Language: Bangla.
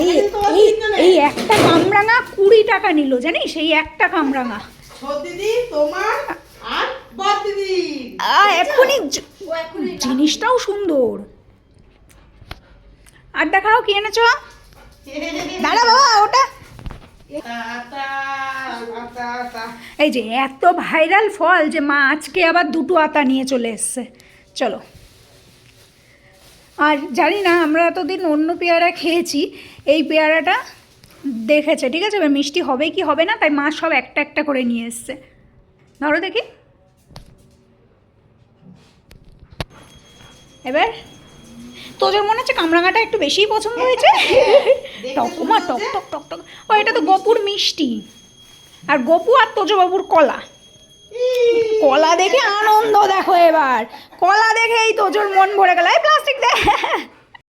এই এই এই একটা কামরাঙা 20 টাকা নিল জানিস, এই একটা কামরাঙা। দিদি তোমার আর বড় দিদি এখনই জিনিসটাও সুন্দর। আর দেখাও কি এনেছো। দাঁড়া বাবা, ওটা এই যে এত ভাইরাল ফল যে মা আজকে আবার 2টো আতা নিয়ে চলে এসছে। চলো। আর জানি না, আমরা এতদিন অন্য পেয়ারা খেয়েছি, এই পেয়ারাটা দেখেছে, ঠিক আছে, এবার মিষ্টি হবে কি হবে না, তাই মা সব একটা একটা করে নিয়ে এসছে। ধরো দেখি। এবার তোদের মনে হচ্ছে কামরাঙাটা একটু বেশিই পছন্দ হয়েছে। টকমা টক টক টক টক। ও এটা তো গপুর মিষ্টি, আর গপু আর তোজবাবুর কলা। কলা দেখে আনন্দ দেখো, এবার কলা দেখে এই তোজোর মন ভরে গেল। এই প্লাস্টিক দে।